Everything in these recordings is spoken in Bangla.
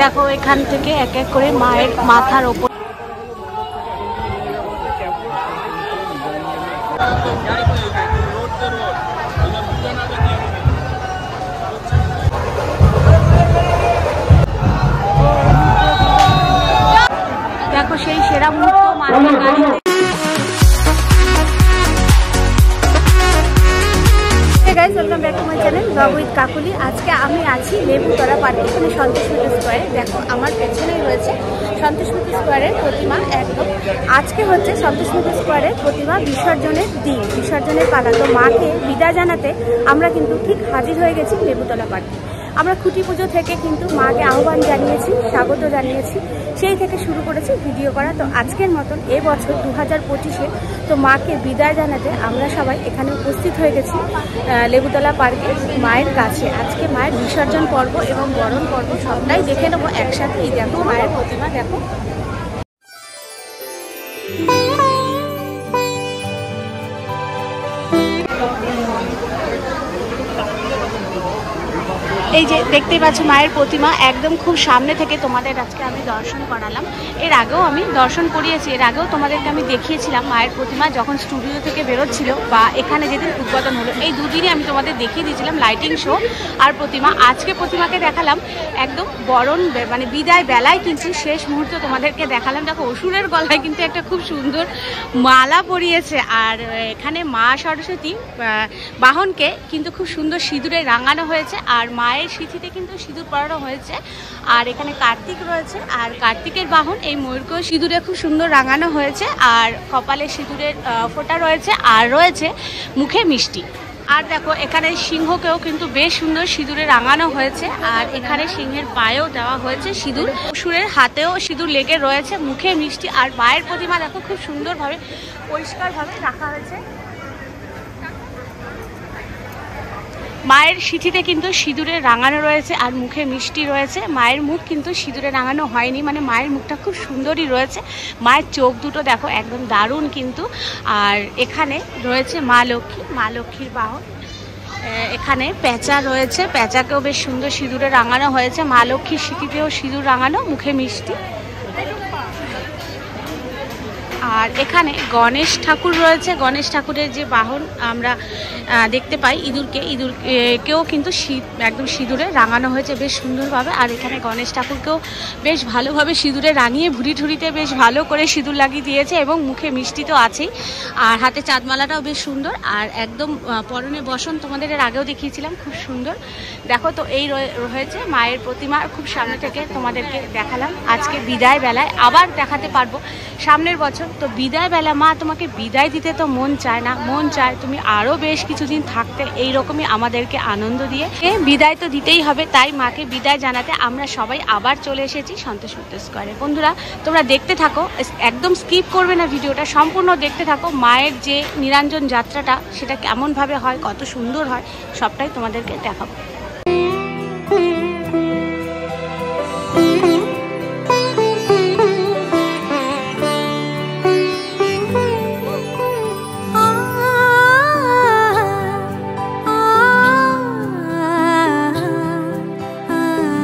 দেখো এখান থেকে এক এক করে মায়ের মাথার ওপর দেখো সেই সেরা মুহূর্ত মায়ের গাড়িতে। Guys, welcome back to my channel vlog with Kakuli. আজকে আমি আছি লেবুতলা পার্কে, এখানে সন্তোষমতি স্কোয়ারে। দেখো আমার পেছনেই রয়েছে সন্তোষমতি স্কোয়ারের প্রতিমা। একদম আজকে হচ্ছে সন্তোষমতি স্কোয়ারের প্রতিমা বিসর্জনের দিন, বিসর্জনের পালা। তো মাকে বিদায় জানাতে আমরা কিন্তু ঠিক হাজির হয়ে গেছি লেবুতলা পার্কে। আমরা খুঁটি পুজো থেকে কিন্তু মাকে আহ্বান জানিয়েছি, স্বাগত জানিয়েছি, সেই থেকে শুরু করেছি ভিডিও করা। তো আজকের মতন এবছর 2025-এ তো মাকে বিদায় জানাতে আমরা সবাই এখানে উপস্থিত হয়ে গেছি লেবুতলা পার্কে মায়ের কাছে। আজকে মায়ের বিসর্জন পর্ব এবং বরণ পর্ব সবটাই দেখে নেবো একসাথে। এই দেখো মায়ের প্রতিমা, দেখো এই যে দেখতেই পাচ্ছ মায়ের প্রতিমা একদম খুব সামনে থেকে তোমাদের আজকে আমি দর্শন করালাম। এর আগেও আমি দর্শন করিয়েছি, এর আগেও তোমাদেরকে আমি দেখিয়েছিলাম মায়ের প্রতিমা যখন স্টুডিও থেকে বেরোচ্ছিল বা এখানে যেদিন উদ্বোধন হলো। এই দুদিনই আমি তোমাদের দেখিয়ে দিয়েছিলাম লাইটিং শো আর প্রতিমা। আজকে প্রতিমাকে দেখালাম একদম বরণ মানে বিদায় বেলায়, কিন্তু শেষ মুহূর্তে তোমাদেরকে দেখালাম। দেখো অসুরের গলায় কিন্তু একটা খুব সুন্দর মালা পরিয়েছে। আর এখানে মা সরস্বতী বাহনকে কিন্তু খুব সুন্দর সিঁদুরে রাঙানো হয়েছে, আর মায়ের সিঁথিতে কিন্তু সিঁদুর পরানো হয়েছে। আর এখানে কার্তিক রয়েছে, আর কার্তিকের বাহন এই ময়ূরকেও সিঁদুরে খুব সুন্দর রাঙানো হয়েছে। আর কপালে সিঁদুরের ফোঁটা রয়েছে, আর রয়েছে মুখে মিষ্টি। আর দেখো এখানে সিংহকেও কিন্তু বেশ সুন্দর সিঁদুরে রাঙানো হয়েছে। আর এখানে সিংহের পায়েও দেওয়া হয়েছে সিঁদুর, অসুরের হাতেও সিঁদুর লেগে রয়েছে, মুখে মিষ্টি। আর মায়ের প্রতিমা দেখো খুব সুন্দরভাবে পরিষ্কারভাবে রাখা হয়েছে। মায়ের সিঁথিতে কিন্তু সিঁদুরে রাঙানো রয়েছে আর মুখে মিষ্টি রয়েছে। মায়ের মুখ কিন্তু সিঁদুরে রাঙানো হয়নি, মানে মায়ের মুখটা খুব সুন্দরই রয়েছে। মায়ের চোখ দুটো দেখো একদম দারুণ কিন্তু। আর এখানে রয়েছে মা লক্ষ্মী, মা লক্ষ্মীর বাহন। এখানে পেঁচা রয়েছে, পেঁচাকেও বেশ সুন্দর সিঁদুরে রাঙানো হয়েছে। মা লক্ষ্মীর সিঁথিতেও সিঁদুর রাঙানো, মুখে মিষ্টি। আর এখানে গণেশ ঠাকুর রয়েছে, গণেশ ঠাকুরের যে বাহন আমরা দেখতে পাই ইঁদুরকে, ইঁদুরকেও কিন্তু একদম সিঁদুরে রাঙানো হয়েছে বেশ সুন্দরভাবে। আর এখানে গণেশ ঠাকুরকেও বেশ ভালোভাবে সিঁদুরে রাঙিয়ে ভুড়ি ঠুড়িতে বেশ ভালো করে সিঁদুর লাগিয়ে দিয়েছে, এবং মুখে মিষ্টি তো আছেই। আর হাতে চাঁদমালাটাও বেশ সুন্দর। আর একদম পরনে বসন তোমাদের এর আগেও দেখিয়েছিলাম, খুব সুন্দর। দেখো তো এই রয়েছে মায়ের প্রতিমা, খুব সামনে থেকে তোমাদেরকে দেখালাম। আজকে বিদায় বেলায় আবার দেখাতে পারবো সামনের বছর। তো বিদায় বেলা মা তোমাকে বিদায় দিতে তো মন চায় না, মন চায় তুমি আরও বেশ কিছুদিন থাকতে, এইরকমই আমাদেরকে আনন্দ দিয়ে। বিদায় তো দিতেই হবে, তাই মাকে বিদায় জানাতে আমরা সবাই আবার চলে এসেছি সন্তোষমতি স্কোয়ারে। বন্ধুরা তোমরা দেখতে থাকো, একদম স্কিপ করবে না, ভিডিওটা সম্পূর্ণ দেখতে থাকো। মায়ের যে নিরঞ্জন যাত্রাটা সেটা কেমনভাবে হয়, কত সুন্দর হয়, সবটাই তোমাদেরকে দেখাবো।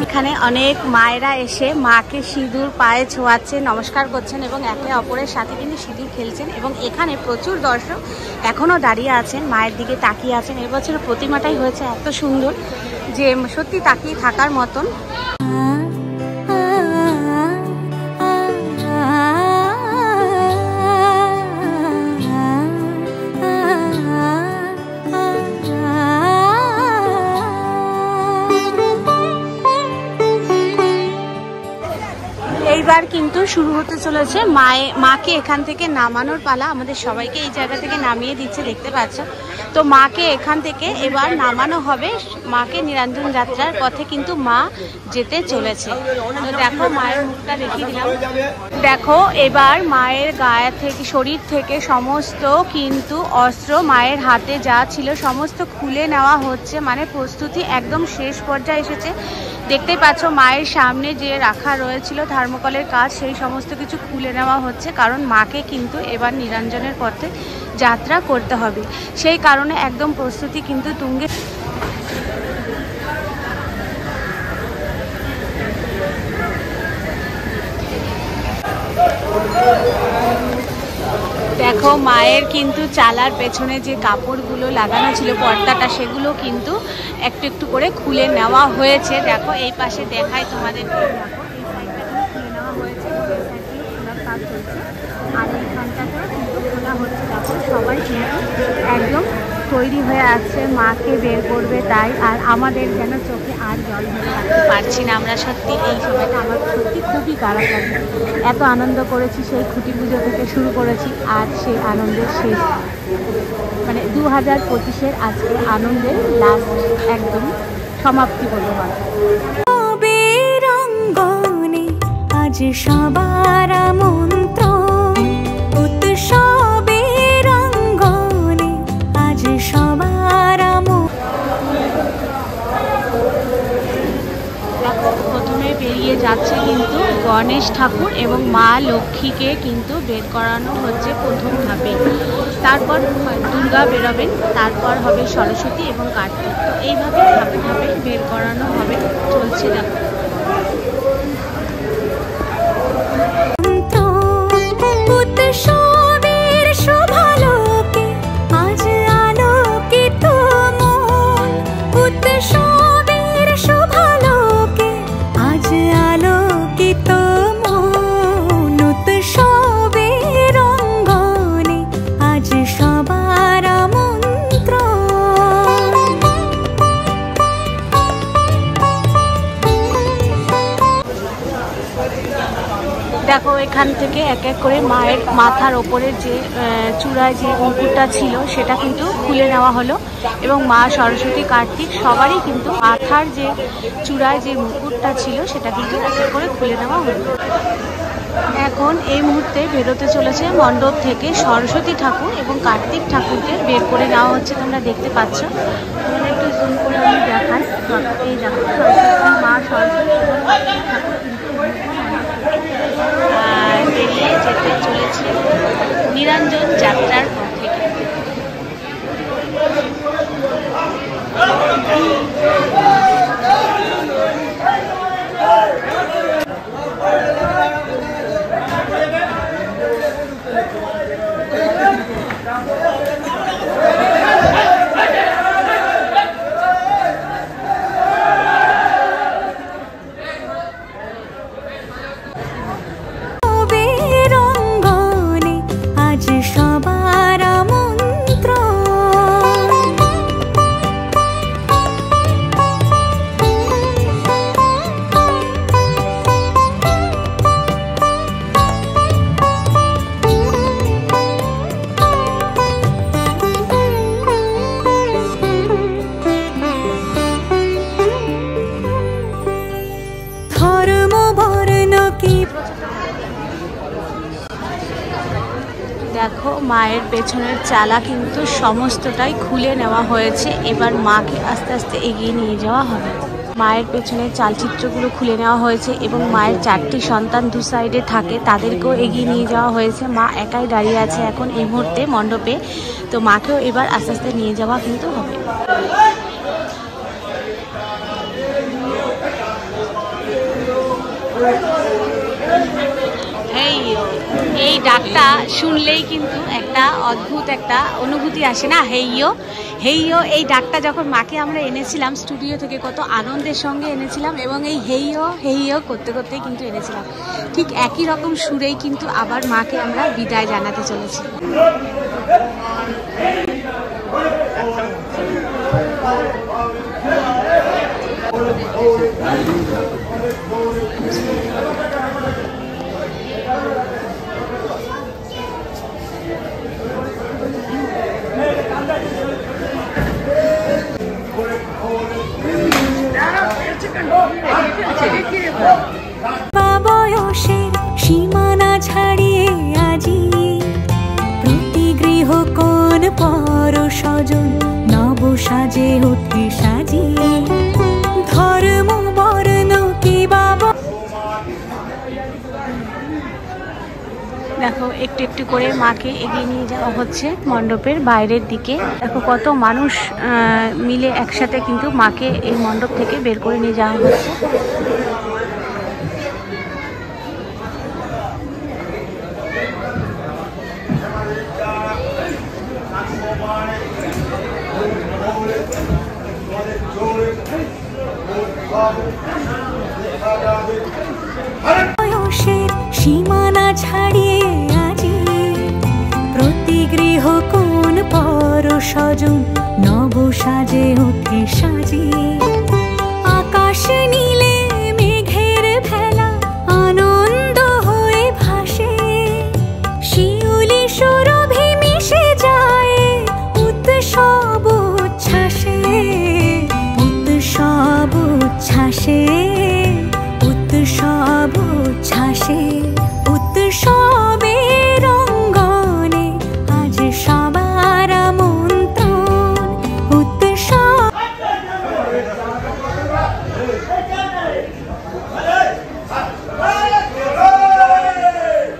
এখানে অনেক মায়েরা এসে মাকে সিঁদুর পায়ে ছোঁয়াচ্ছেন, নমস্কার করছেন এবং একে অপরের সাথে কিন্তু সিঁদুর খেলছেন। এবং এখানে প্রচুর দর্শক এখনও দাঁড়িয়ে আছেন, মায়ের দিকে তাকিয়ে আছেন। এবছর প্রতিমাটাই হয়েছে এত সুন্দর যে সত্যি তাকিয়ে থাকার মতন। এইবার কিন্তু শুরু হতে চলেছে মাকে এখান থেকে নামানোর পালা। আমাদের সবাইকে এই জায়গা থেকে নামিয়ে দিচ্ছে, দেখতে পাচ্ছ। তো মাকে এখান থেকে এবার নামানো হবে। মাকে নিরঞ্জন যাত্রার পথে কিন্তু মা যেতে চলেছে। তো দেখো মায়ের মুখটা দেখিয়ে দিলাম। দেখো এবার মায়ের গায়ে থেকে, শরীর থেকে সমস্ত কিন্তু অস্ত্র মায়ের হাতে যা ছিল সমস্ত খুলে নেওয়া হচ্ছে, মানে প্রস্তুতি একদম শেষ পর্যায়ে এসেছে। দেখতেই পাচ্ছ মায়ের সামনে যে রাখা রয়েছিল থার্মোকলের কাজ, সেই সমস্ত কিছু খুলে নেওয়া হচ্ছে, কারণ মাকে কিন্তু এবার নিরঞ্জনের পথে যাত্রা করতে হবে। সেই কারণে একদম প্রস্তুতি কিন্তু তুঙ্গে। দেখো মায়ের কিন্তু চালার পেছনে যে কাপড়গুলো লাগানো ছিল পর্দাটা, সেগুলো কিন্তু একটু একটু করে খুলে নেওয়া হয়েছে। দেখো এই পাশে দেখাই তোমাদের, দেখো এই সাইডটা খুলে নেওয়া হয়েছে, এই সাইডগুলো খোলার কাজ চলছে, আর এইখানটাতেও কিন্তু খোলা হচ্ছে। দেখো সবাই কিন্তু একদম তৈরি হয়ে আসছে, মাকে বের করবে তাই। আর আমাদের যেন চোখে আর জল ধরে রাখতে পারছি না আমরা, সত্যি এই সময়টা আমার সত্যি খুবই খারাপ লাগে। এত আনন্দ করেছি, সেই খুঁটি পুজো থেকে শুরু করেছি, আর সেই আনন্দের শেষ, মানে 2025-এর আজকে আনন্দের লাস্ট একদম সমাপ্তি বলতে পারে। আজ সবার মন্ত্র উৎসবের অঙ্গনে, আজ সবার দেখো প্রথমে বেরিয়ে যাচ্ছে কিন্তু গণেশ ঠাকুর এবং মা লক্ষ্মীকে কিন্তু বের করানো হচ্ছে প্রথম ধাপে। তারপর দুর্গা বেরোবেন, তারপর হবে সরস্বতী এবং কার্তিক। তো এইভাবে ধাপে ধাপে বের করানো হবে, চলছে দেখো। দেখো এখান থেকে এক এক করে মায়ের মাথার ওপরের যে চূড়ায় যে মুকুটটা ছিল সেটা কিন্তু খুলে নেওয়া হলো, এবং মা সরস্বতী কার্তিক সবারই কিন্তু মাথার যে চূড়ায় যে মুকুটটা ছিল সেটা কিন্তু এক এক করে খুলে নেওয়া হলো। এখন এই মুহূর্তে বেরোতে চলেছে মণ্ডপ থেকে সরস্বতী ঠাকুর এবং কার্তিক ঠাকুরকে বের করে নেওয়া হচ্ছে, তোমরা দেখতে পাচ্ছ। তোমরা একটু জুম করে আমি দেখাই, এই দেখো মা সরস্বতী ঠাকুর কিন্তু বেরিয়ে যেতে চলেছে নিরঞ্জন যাত্রার পর থেকে। দেখো মায়ের পেছনের চালা কিন্তু সমস্তটাই খুলে নেওয়া হয়েছে, এবার মাকে আস্তে আস্তে এগিয়ে নিয়ে যাওয়া হবে। মায়ের পেছনের চালচিত্রগুলো খুলে নেওয়া হয়েছে এবং মায়ের 4টি সন্তান দু সাইডে থাকে, তাদেরকেও এগিয়ে নিয়ে যাওয়া হয়েছে। মা একাই দাঁড়িয়ে আছে এখন এই মুহূর্তে মণ্ডপে, তো মাকেও এবার আস্তে আস্তে নিয়ে যাওয়া কিন্তু হবে। এই ডাকটা শুনলেই কিন্তু একটা অদ্ভুত একটা অনুভূতি আসে না, হেইয়ো হেইয়ো। এই ডাকটা যখন মাকে আমরা এনেছিলাম স্টুডিও থেকে, কত আনন্দের সঙ্গে এনেছিলাম, এবং এই হেইয়ো হেইয়ো করতে করতেই কিন্তু এনেছিলাম। ঠিক একই রকম সুরেই কিন্তু আবার মাকে আমরা বিদায় জানাতে চলেছি। বয়সের সীমানা ছাড়িয়ে আজি প্রতি গৃহ কোন পর স্বজন নব সাজে উঠে সাজিয়ে ধর্ম বর্ণ কি বাবা। দেখো একটু একটু করে মাকে এগিয়ে নিয়ে যাওয়া হচ্ছে মণ্ডপের বাইরের দিকে। দেখো কত মানুষ মিলে একসাথে কিন্তু মাকে এই মণ্ডপ থেকে বের করে নিয়ে যাওয়া হচ্ছে। সীমানা ছাড়িয়ে আজি প্রতি গৃহ কোন পর সজন নব সাজে ওঠে সাজিয়ে আকাশ নীলে মেঘের ভেলা আনন্দ হয়ে ভাসে শিউলি সুরভি মিশে যায় উৎসব উচ্ছ্বাসে উৎসব উচ্ছ্বাসে উৎসব উচ্ছ্বাসে উৎসবের অঙ্গনে আজ সবার আমন্ত্রণ উৎসব।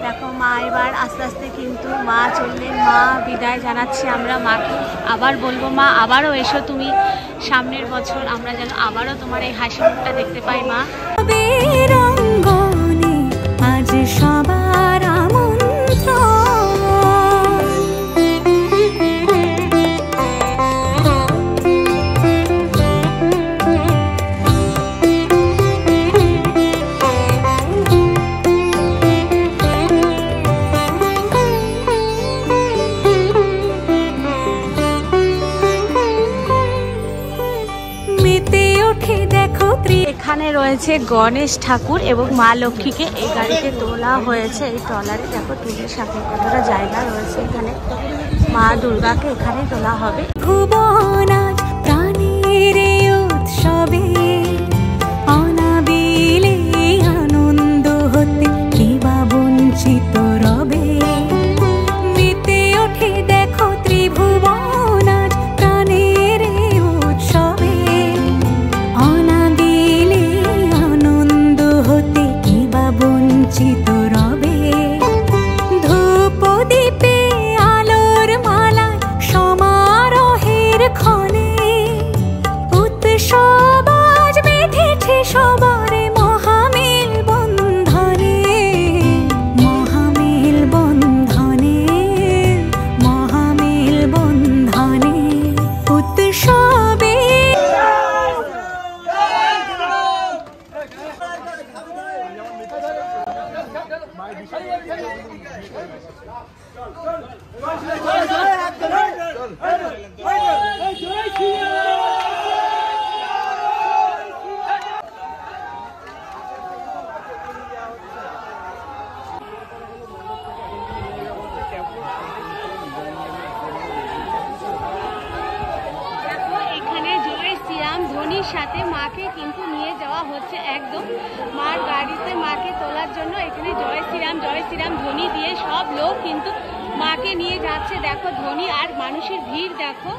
দেখো মা এবার আস্তে আস্তে কিন্তু মা চললেন, মা বিদায় জানাচ্ছি আমরা মাকে। আবার বলবো মা আবারও এসো তুমি, সামনের বছর আমরা যেন আবারও তোমার এই হাসি মুখটা দেখতে পাই মা। অঙ্গনে আজ সবার আমন্ত্রণ মেতে ওঠে দেখো। এখানে রয়েছে গণেশ ঠাকুর এবং মা লক্ষ্মীকে এই গাড়িতে তোলা হয়েছে, এই ট্রলারে। দেখো টুলির সাথে কতটা জায়গা রয়েছে এখানে। মা দুর্গাকে এখানে তোলা হবে। ভুবন আজ প্রাণের উৎসবে অনাবিলে আনন্দ হতে কিবা বঞ্চিত রবে মেতে ওঠে দেখো ত্রিভুবন আজ প্রাণের উৎসবে অনাবিলে আনন্দ হতে কিবা বঞ্চিত রবে ধূপ দীপে আলোর মালায় সমারোহের ক্ষণে উৎসব আজ বেঁধেছে সবারে মহামেল বন্ধনে মহামেল বন্ধনে মহামেল বন্ধনে উৎসবে এখানে জয় শ্রীরাম ধ্বনির সাথে মাকে কিন্তু নিয়ে যাওয়া হচ্ছে একদম মার গাড়িতে মাকে তোলার জন্য। এখানে জয় শ্রীরাম ধ্বনি দিয়ে সব লোক কিন্তু মাকে নিয়ে যাচ্ছে। দেখো ধ্বনি আর মানুষের ভিড় দেখো।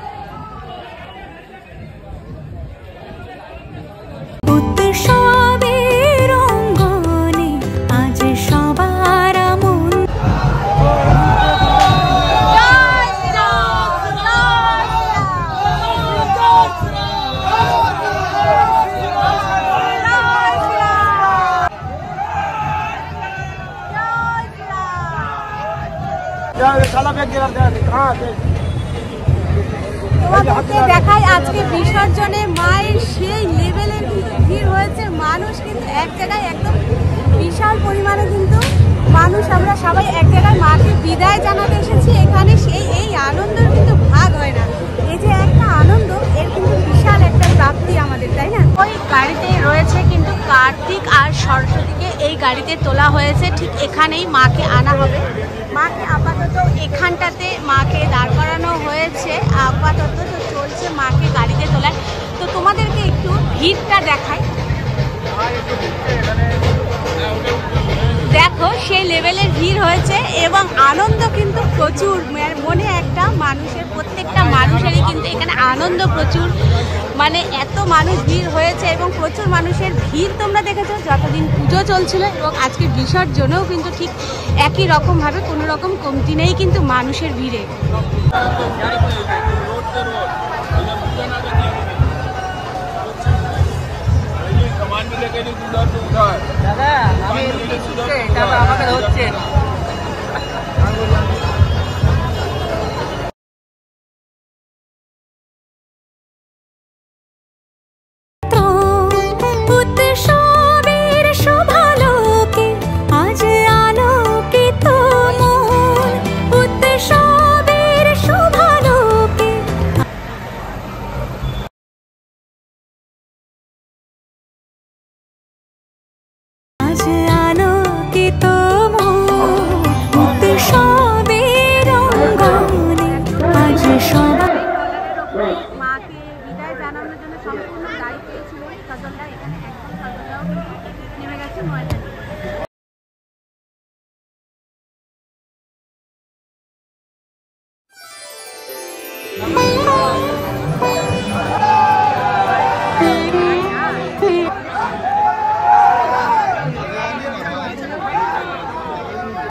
উৎসবের অঙ্গনে আজ সবার তোমাদেরকে দেখাই আজকে বিসর্জনে মায়ের সেই লেভেলের কিন্তু ভিড় হয়েছে। মানুষ কিন্তু এক জায়গায় একদম বিশাল পরিমাণে কিন্তু মানুষ, আমরা সবাই এক জায়গায় মাকে বিদায় জানাতে এসেছি। এখানে সেই এই আনন্দের কিন্তু ভাগ হয় না। এই যে একটা আনন্দ, এর কিন্তু বিশাল একটা প্রাপ্তি আমাদের, তাই না? ওই গাড়িতে রয়েছে কিন্তু কার্তিক আর সরস্বতীকে এই গাড়িতে তোলা হয়েছে। ঠিক এখানেই মাকে আনা হবে। মাকে আপাতত এখানটাতে মাকে দাঁড় করানো হয়েছে। আপাতত তো চলছে মাকে গাড়িতে তোলার। তো তোমাদেরকে একটু ভিড়টা দেখাই। দেখো সেই লেভেলের ভিড় হয়েছে এবং আনন্দ কিন্তু প্রচুর। মনে একটা মানুষের, প্রত্যেকটা মানুষেরই কিন্তু এখানে আনন্দ প্রচুর। মানে এত মানুষ ভিড় হয়েছে এবং প্রচুর মানুষের ভিড় তোমরা দেখেছো যতদিন পুজো চলছিল, এবং আজকে বিসর্জনেও কিন্তু ঠিক একই রকমভাবে কোনো রকম কমতি নেই কিন্তু মানুষের ভিড়ে। বেশি ময়লা নেই।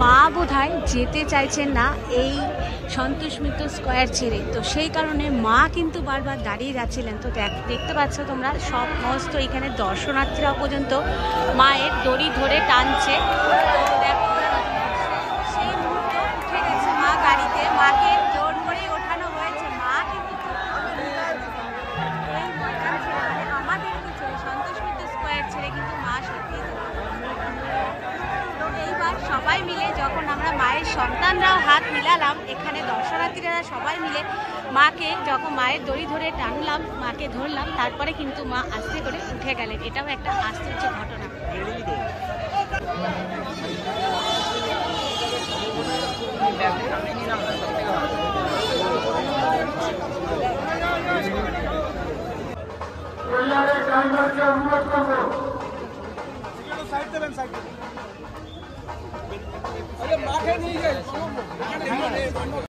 মা বোধহয় যেতে চাইছেন না এই সন্তোষ মিত্র স্কোয়ার ছেড়ে, তো সেই কারণে মা কিন্তু বারবার দাঁড়িয়ে যাচ্ছিলেন। তো দেখতে পাচ্ছ তোমরা সমস্ত এখানে দর্শনার্থীরা পর্যন্ত মায়ের দড়ি ধরে টানছে। দেখো সেই মুহূর্তে উঠে গেছে মা গাড়িতে, মাকে জোর করে ওঠানো হয়েছে। মা কিন্তু এই ময়দান ছেড়ে মানে আমাদেরকে ছেড়ে সন্তোষ মিত্র স্কোয়ার ছেড়ে কিন্তু মা সত্যি। তো এইবার সবাই মিলে যখন আমরা মায়ের সন্তানরাও হাত মিলালাম, এখানে দর্শনার্থীরা সবাই মিলে মাকে যখন মায়ের দড়ি ধরে টানলাম, মাকে ধরলাম, তারপরে কিন্তু মা আস্তে করে উঠে গেলেন। এটাও একটা আশ্চর্য ঘটনা। মাঠে নিয়ে যাই